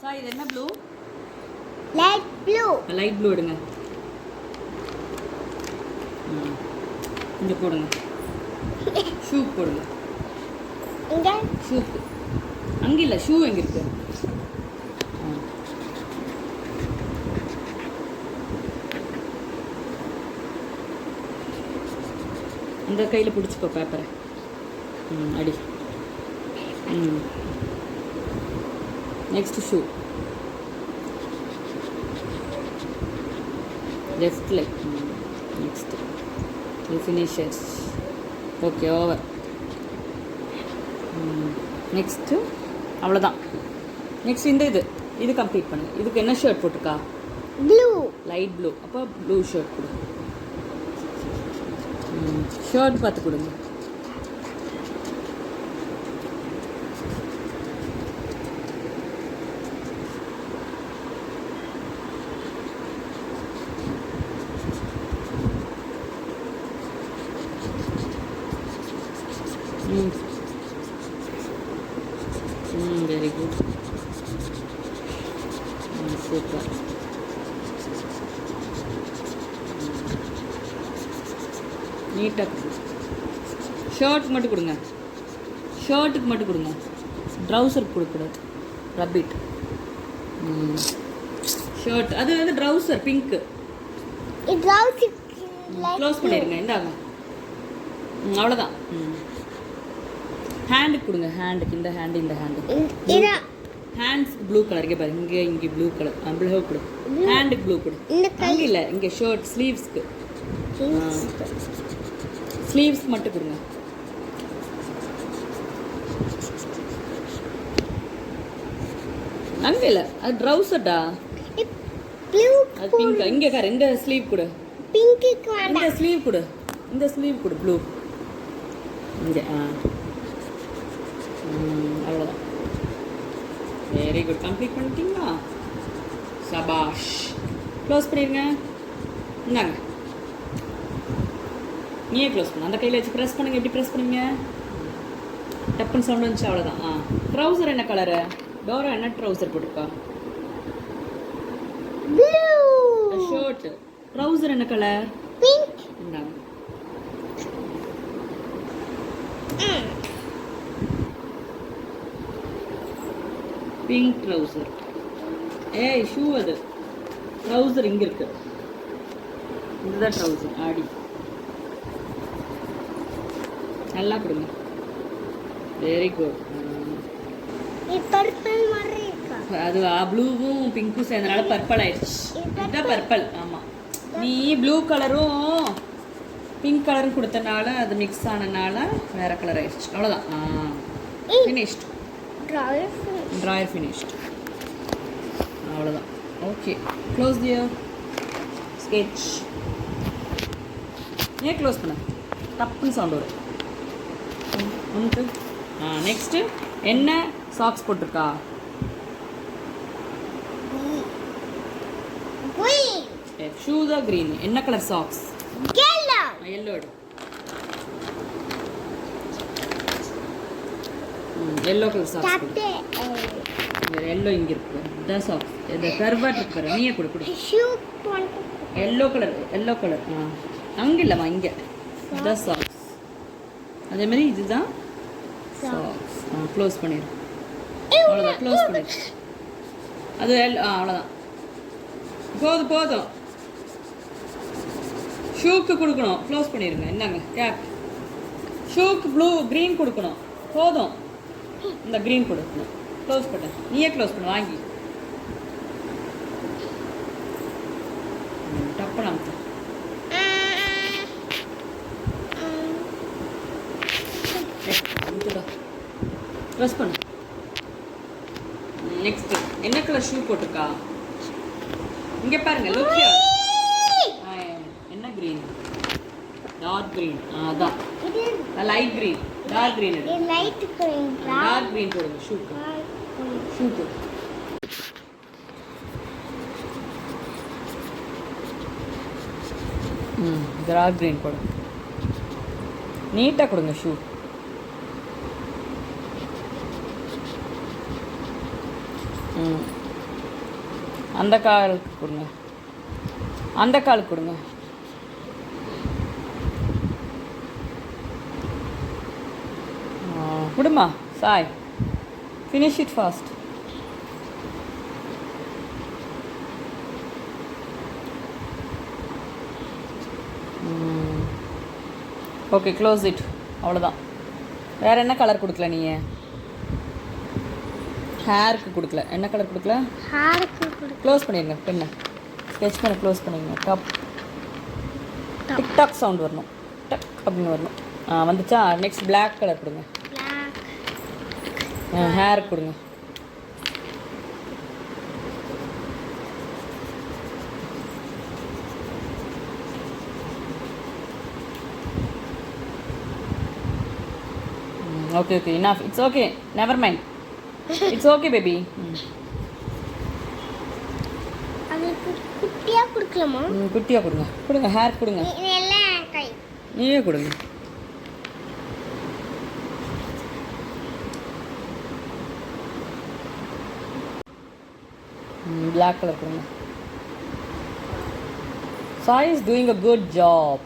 சாய் இது என்ன blue? Light blue. Light blue எடுங்க. இங்கே போடுங்க. ஷூ போடுங்க. இங்க ஷூ அங்கே இல்லை, ஷூ எங்கே இருக்கு? அந்த கையில் பிடிச்சிக்கோ பேப்பரை. அடி. Next shoe. Left leg. Next finishers. Okay, over. Next அவ்வளோதான். நெக்ஸ்ட் இது கம்ப்ளீட் பண்ணு. இதுக்கு என்ன ஷர்ட் போட்டிருக்கா? ப்ளூ. Light blue. அப்போ ப்ளூ ஷர்ட் கொடு. ஷர்ட் பார்த்து கொடுங்க. Very good. சூப்பர். நீட்டாக ஷர்ட் மட்டும் கொடுங்க. ஷர்ட்டுக்கு மட்டும் கொடுங்க. ட்ரௌசருக்கு கொடுக்கக்கூடாது. ரப்பிட். ஷர்ட் அது வந்து ட்ரௌசர் பிங்க்கு. க்ளோஸ் பண்ணிடுங்க. இந்தாங்க. அவ்வளோதான். ஹேண்டுக்கு கொடுங்க. ஹேண்டுக்கு இந்த ஹேண்டு ஹேண்ட்ஸ்க்கு ப்ளூ கலர். இங்கே பாருங்க, இங்கே ப்ளூ கலர். ப்ளூ கொடு. ஹேண்டுக்கு ப்ளூ கொடு. அங்கே இல்லை, இங்கே ஷர்ட் ஸ்லீவ்ஸ்க்கு. ஸ்லீவ்ஸ் மட்டும் கொடுங்க. அங்கே இல்லை, அது ட்ரௌசர்டா. அது பிங்க். இங்கே கார் இந்த ஸ்லீவ் கொடு. இந்த ஸ்லீவ் கொடு. இந்த ஸ்லீவ் கொடு. ப்ளூ. இங்கே அவ்வளோதான். Very good. கம்ப்ளீட் பண்ணிட்டீங்களா? சபாஷ். க்ளோஸ் பண்ணிடுங்க. இந்தாங்க. நீயே க்ளோஸ் பண்ணு. அந்த கையில் வச்சு ப்ரெஸ் பண்ணுங்க. எப்படி ப்ரெஸ் பண்ணுங்க? டப்புன்னு சவுண்ட் வந்துச்சு. அவ்வளோதான். ட்ரௌசர் என்ன கலரு? டோரா என்ன ட்ரௌசர் போட்டிருக்கா? ஷர்ட். ட்ரௌசர் என்ன கலர்? பிங்க். இந்தாங்க. Pink trouser. ஏய், ஷூ அது. ட்ரௌசர் இங்கே இருக்கு. இதுதான் ட்ரௌசர். ஆடி நல்லா கொடுங்க. Very good. அது ப்ளூவும் பிங்க்கும் சேர்ந்தனால பர்பிள் ஆயிடுச்சு. இதுதான் பர்பிள். ஆமாம், நீ ப்ளூ கலரும் பிங்க் கலரும் கொடுத்தனால அது மிக்ஸ் ஆனனால வேற கலர் ஆயிடுச்சு. அவ்வளோதான். ஃபினிஷ்ட். Drawer finished. அவ்வளோதான். Okay, close their sketch. ஏன் க்ளோஸ் பண்ண? டப்புன்னு சவுண்ட் வரும். உனக்கு நெக்ஸ்ட்டு என்ன சாக்ஸ் போட்டிருக்கா? ஷூ தான் க்ரீன். என்ன colour socks? Yellow. Yellow colour socks. Yellow இங்கே இருக்கு. இதான் சாக்ஸ். இந்த கர்வாட் இருக்கு பாரு. நீயே கொடு. Yellow colour. அங்கே இல்லைம்மா, இங்கே. இதுதான் சாக்ஸ். அதே மாதிரி இதுதான் சாக்ஸ். க்ளோஸ் பண்ணிடு. அவ்வளோதான். க்ளோஸ் பண்ணிடு. அது அவ்வளோதான். போதும். ஷூக்கு கொடுக்கணும். க்ளோஸ் பண்ணிடுங்க. என்னங்க கேப். ஷூக்கு க்ரீன் கொடுக்கணும். போதும். இந்த க்ரீன் கொடுக்கணும். க்ளோஸ் பண்ண. நீயே க்ளோஸ் பண்ண. வாங்கி டப்பு நமக்கு. ப்ரெஸ் பண்ணு. நெக்ஸ்ட் என்ன கலர் ஷூ போட்டிருக்கா? இங்கே பாருங்க. Look here. என்ன க்ரீன்? Dark green. அதான் light green. Dark green. Dark green போடுங்க ஷூக்கு. டார்க் க்ரீன் போடுங்க. நீட்டாக கொடுங்க ஷூ. அந்த காலுக்கு கொடுங்க, அந்த காலுக்கு கொடுங்க. கொடுமா Sai, finish it fast. Okay close it, அவ்வளோதான். வேறு என்ன கலர் கொடுக்கல நீங்கள்? ஹேருக்கு கொடுக்கல. என்ன கலர் கொடுக்கல? க்ளோஸ் பண்ணிடுங்க பெண்ணை, ஸ்கெட்ச் பண்ண க்ளோஸ் பண்ணிடுங்க. டாப் டிக்டாக் சவுண்ட் வரணும், டக் அப்படின்னு வரணும். வந்துச்சா? நெக்ஸ்ட் பிளாக் கலர் கொடுங்க. ஹேர் கொடுங்க. Okay okay enough, it's okay, never mind, it's okay baby. குட்டியா கொடுக்கலாமா? குட்டியாக கொடுங்க, கொடுங்க ஹேர் கொடுங்க, நீயே கொடுங்க. பிளாக் கலர் கொடுங்க. Sai is doing a good job.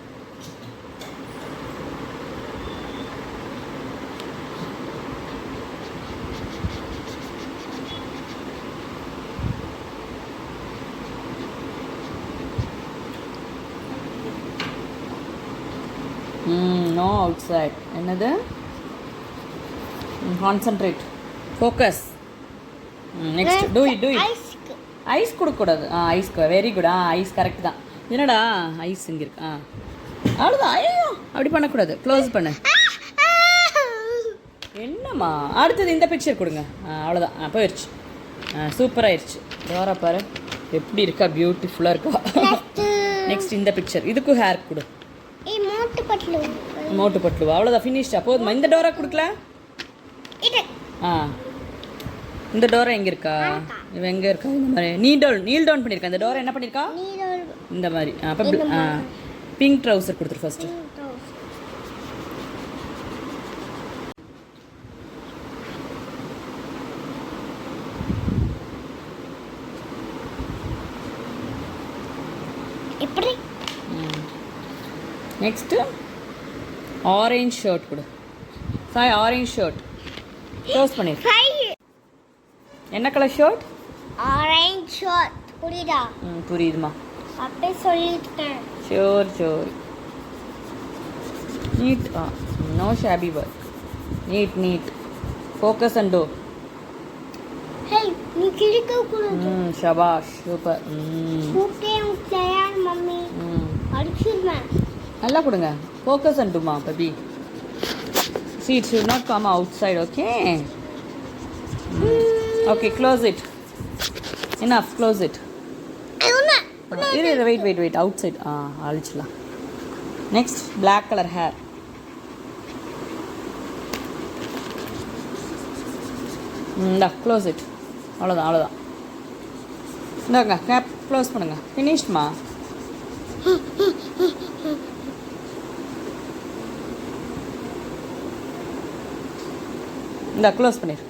No outside. என்னது? Concentrate, focus. Next do it, do it. Ice கொடுக்கக்கூடாது. ஐஸ்க்கு வெரி குட். ஐஸ் கரெக்ட் தான். என்னடா ஐஸ் இங்கே இருக்கு. அவ்வளோதான். ஐயோ அப்படி பண்ணக்கூடாது, க்ளோஸ் பண்ணு. என்னம்மா அடுத்தது இந்த பிக்சர் கொடுங்க. அவ்வளோதான், போயிடுச்சு. சூப்பராகிடுச்சு. டோரா பாரு எப்படி இருக்கா, பியூட்டிஃபுல்லாக இருக்கா. நெக்ஸ்ட் இந்த பிக்சர், இதுக்கும் ஹேர் கொடு. மோட்டு பட்லு. அவ்வளோதான், ஃபினிஷ்டா, போதுமா? இந்த டோரா கொடுக்கல. இந்த டோரா எங்கே இருக்கா? இவன் எங்கே இருக்கா? இந்த மாதிரி நீல் டவுன் பண்ணியிருக்கா. இந்த டோரா என்ன பண்ணியிருக்கா? இந்த மாதிரி. அப்போ பிங்க் ட்ரௌசர் கொடுத்துரு ஃபர்ஸ்ட்டு. எப்படி? நெக்ஸ்ட்டு ஆரஞ்ச் ஷர்ட் கொடு. சாய் ஆரஞ்ச் ஷர்ட் க்ளோஸ் பண்ணி. என்ன கலர் ஷர்ட்? Orange shirt. புரியுதா? புரியுதுமா, அப்படியே சொல்லிட்டேன். Sure sure. Neat, no shabby work. Neat neat, focus and do. Hey, நீ கிழிக்க கூடாது. ஷபாஷ், சூப்பர். கூப்பிட்டே தயார் மம்மி. அடிச்சிடுவேன். நல்லா கொடுங்க. Focus and டூமா baby. See, it should not come outside, okay? Okay, close it. Enough, close it. Wait, outside. அழிச்சிடலாம். Next, black color hair. Close it. அவ்வளோதான். இந்தாங்க, gap close பண்ணுங்க. ஃபினிஷ்மா. இந்த க்ளோஸ் பண்ணிடு.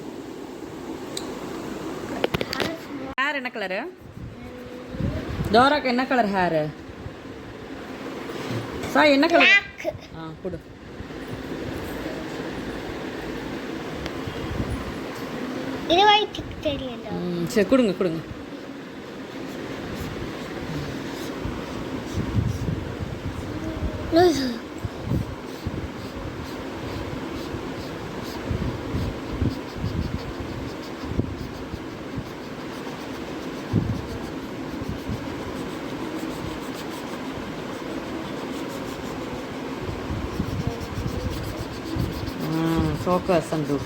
ஹேர் என்ன கலரு? டோராக்கு என்ன கலர் ஹேரு? சாய் என்ன colour? கொடு. இது வைட் தெரியல. சரி கொடுங்க. Focus and do.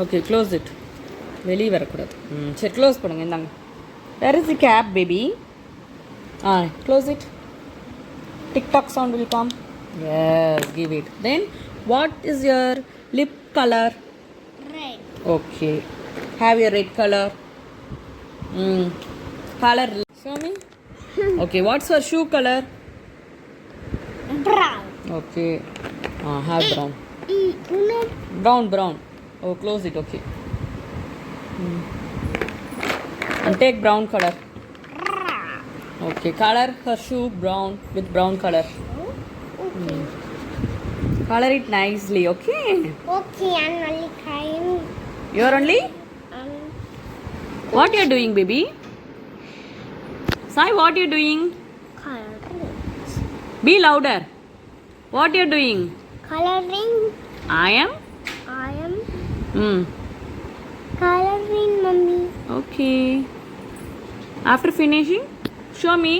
Okay, close it. வெளியே வரக்கூடாது. சரி க்ளோஸ் பண்ணுங்க. இந்தாங்க. Where is the cap baby? Close it. TikTok sound will come. Yes, give it. Then what is your lip color? Red. Okay. Have your red color. Color. Show me. Okay, what's your shoe color? Brown. Okay. Have brown. Uno. Brown. Oh, close it. Okay. And take brown color. Okay, color her shoe brown with brown color. Okay. Color it nicely. Okay. Okay, I'm only crying. You're only. Um, What you're doing, baby? Sai, what you're doing? coloring. Be louder. What you're doing? Coloring. I am. I am Hmm. coloring, mommy. Okay. After finishing, show me.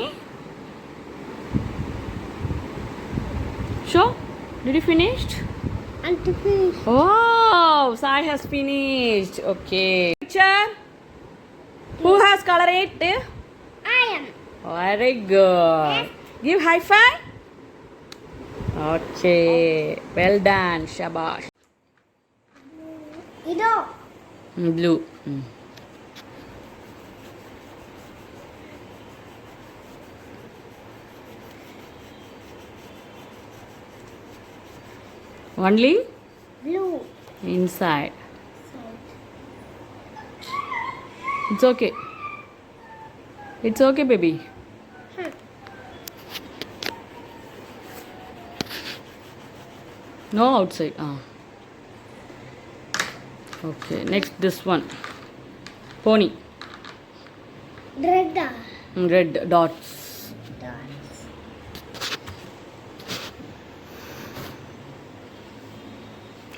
Show. Did you finished? And to finish. Oh, Sai has finished. Okay. Picture. Who has color it? I am. Very good. Give high five. Okay. Well done. Shabash. Ido. Blue. Only Blue. inside. It's okay. It's okay, baby. Hmm. No outside. Okay. Next, this one. Pony. Red. Red dots. Dots.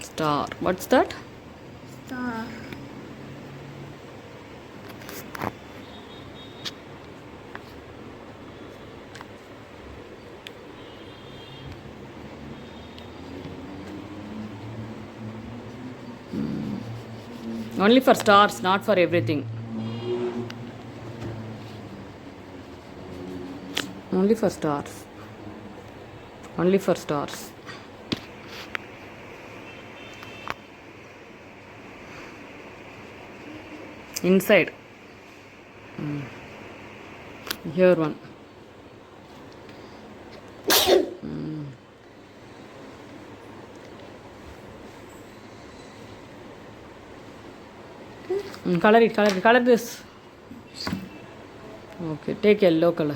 Star. What's that? Star. Only for stars, not for everything. Only for stars. Only for stars. Inside. Here one. Color it, color this. Okay, take yellow color.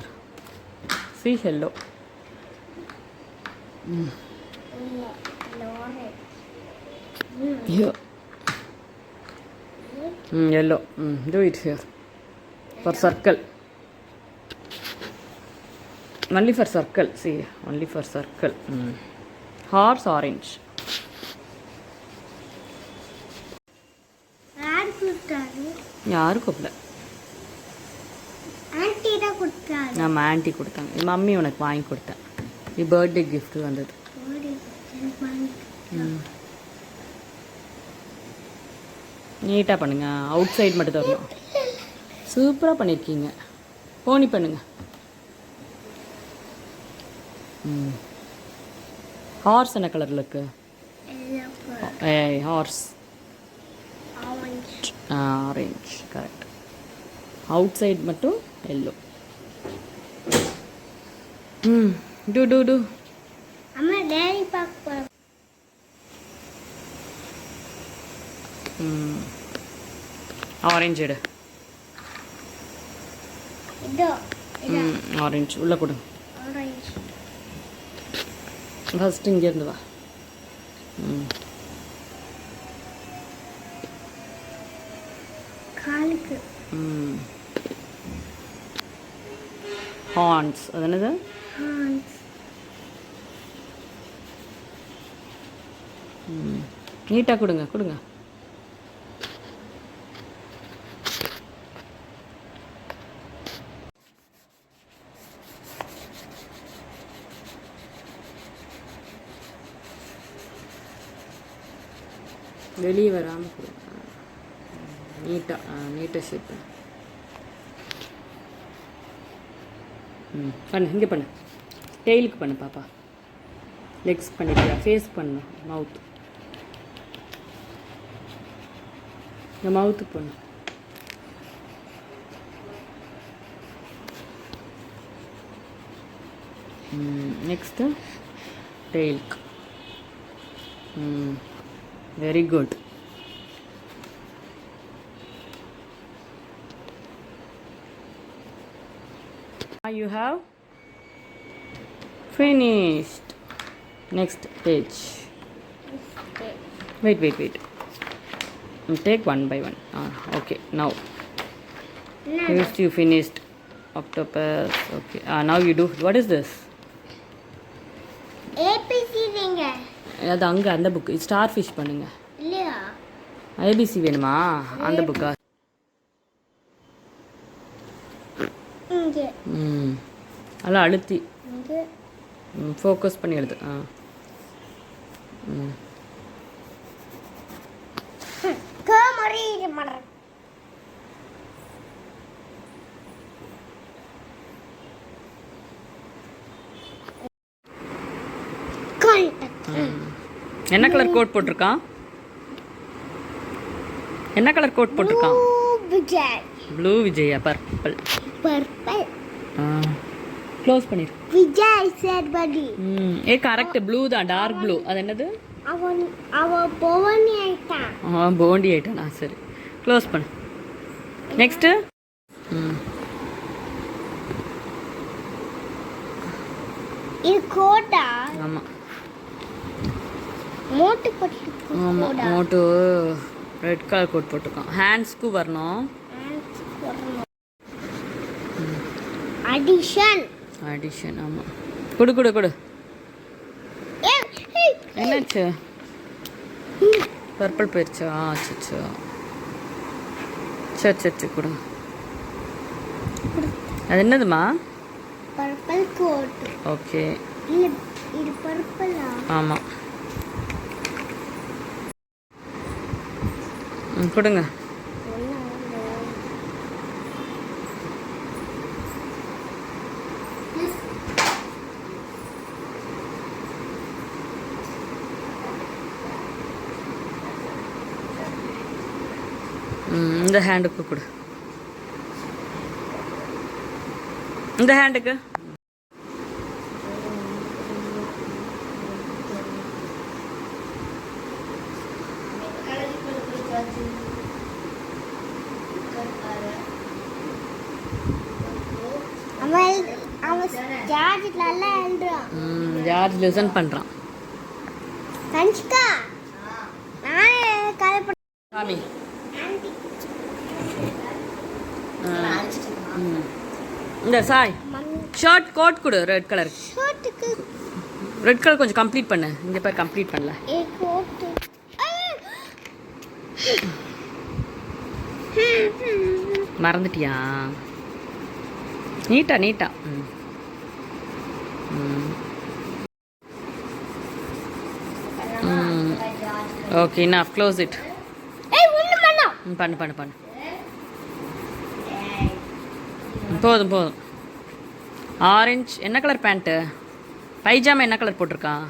See yellow. Here. Yellow. Do it here. For circle. Only for circle. See, only for circle. Horse orange. யார் கொடுத்தாரு? யாரும் கூப்பிடல. Anti தான் கொடுத்தாரு. நம்ம anti கொடுத்தாங்க. என் mummy உனக்கு வாங்கி கொடுத்தேன். இது பர்த்டே கிஃப்ட் வந்தது. நீட்டாக பண்ணுங்க. அவுட் சைடு மட்டும் தரணும். சூப்பராக பண்ணியிருக்கீங்க. போனி பண்ணுங்க. ஹார்ஸ் என்ன கலரில் இருக்கு? Horse orange. Correct. Outside மட்டும் எல்லோ. டூ அம்மா டேடி பார்க்க ஆரஞ்சு எடு. இதோ ஆரஞ்சு உள்ளே கொடு. ஆரஞ்சு ஃபஸ்ட்டு இங்கேருந்து வா. காலுக்கு ஹார்ன்ஸ். அது என்னது? ஹான்ஸ் நீட்டாக கொடுங்க. வெளியே வராமல் கொடுங்க. நீட்டாக ஷேப் பண்ணு. பண்ணு. இங்கே பண்ணு. டெய்லுக்கு பண்ணு பாப்பா. லெக்ஸ் பண்ணிட்டியா? ஃபேஸ் பண்ணு. மவுத். இந்த மவுத்துக்கு பண்ணு. நெக்ஸ்ட்டு டெய்லுக்கு. Very good. You have finished. Next page. Wait. Take one by one. Okay. Now first you finished octopus. Okay. Now you do. What is this? ஏபிசிங்க அது அங்கே அந்த புக் ஸ்டார் ஃபிஷ் பண்ணுங்க. இல்லையா? ஐபிசி வேணுமா? அந்த புக்கா? இங்கே அதெல்லாம் அழுத்தி இங்கே ஃபோக்கஸ் பண்ணி எழுது. கோமரி மர என்ன கலர் கோட் போட்டிருக்கான்? என்ன கலர் கோட் போட்டிருக்கான்? Vijay. Blue Vijaya? Purple. Close பண்ணிரு. விஜய் சேதுபதி. கரெக்ட். ப்ளூ தான், டார்க் ப்ளூ. அது என்னது? அவன் போவனி ஆயிட்டான். போண்டி ஆயிட்டானா? சரி, க்ளோஸ் பண்ணு. நெக்ஸ்ட்டு இது கோட்டா? ஆமாம். மோட்டு போட்டு. ஆமாம், மோட்டு ரெட் கலர் கோட் போட்டிருக்கான். ஹேண்ட்ஸ்க்கு வரணும். அடிஷன். ஆமாம், கொடு. என்னாச்சு? பர்பிள் போயிடுச்சா? அச்சோ. சரி கொடு. அது என்னதுமா? Purple coat. ஓகே. இது பர்பிளா? ஆமாம். கொடுங்க. இந்த ஹேண்டுக்கு கொடு. இந்த ஹேண்டுக்கு ஜார்ஜ் லிசன் பண்ணுறான். சாமி இந்த சாய் ஷர்ட் கோட் கொடு. Red colour. ரெட் கலர் கொஞ்சம் கம்ப்ளீட் பண்ணு. இங்கே போய் கம்ப்ளீட் பண்ணல. மறந்துட்டியா? நீட்டா. ஓகே, நான் க்ளோஸ் இட். பண்ணு. போதும். ஆரஞ்சு. என்ன கலர் பேண்ட்டு? பைஜாமா என்ன கலர் போட்டிருக்கான்?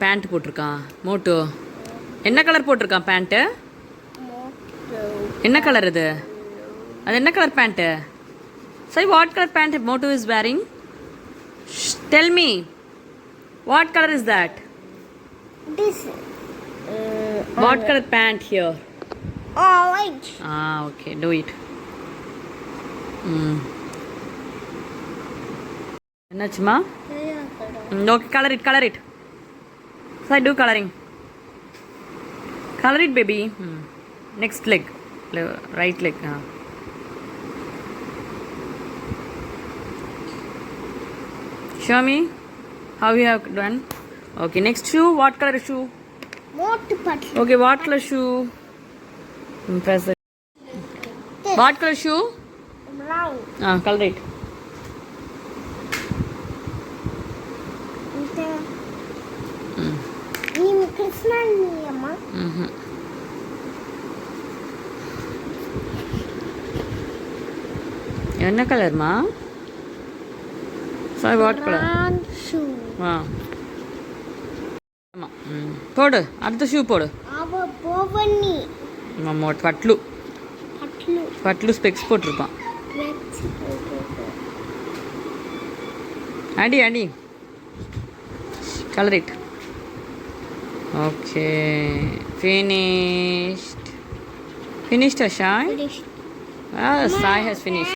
பேண்ட் போட்டிருக்கான். மோட்டு என்ன கலர் போட்டிருக்கான் பேண்ட்டு? என்ன கலர் இது? அது என்ன கலர் பேண்ட்டு? சரி, வாட் கலர் பேண்ட் மோட்டு is wearing? Tell me, what colour is that? What colour pant here? Orange. Okay, do it. என்னாச்சுமா? Okay, color it. So do coloring. Color it, baby. Next leg, right leg. Show me how you have done. Okay, next shoe. What color shoe? Okay, what color shoe? Press it. What color shoe? Brown. Color it. Krishna Amma. என்ன கலர்மா? Sorry, what colour? Shoe. ஆமாம். போடு, அடுத்த shoe போடு. போவனி. ஆமாம், Patlu specs போட்டிருப்பான். அடி colour it. Okay. Finished. Finished, Ashan? Finished. Ah, Sai has finished.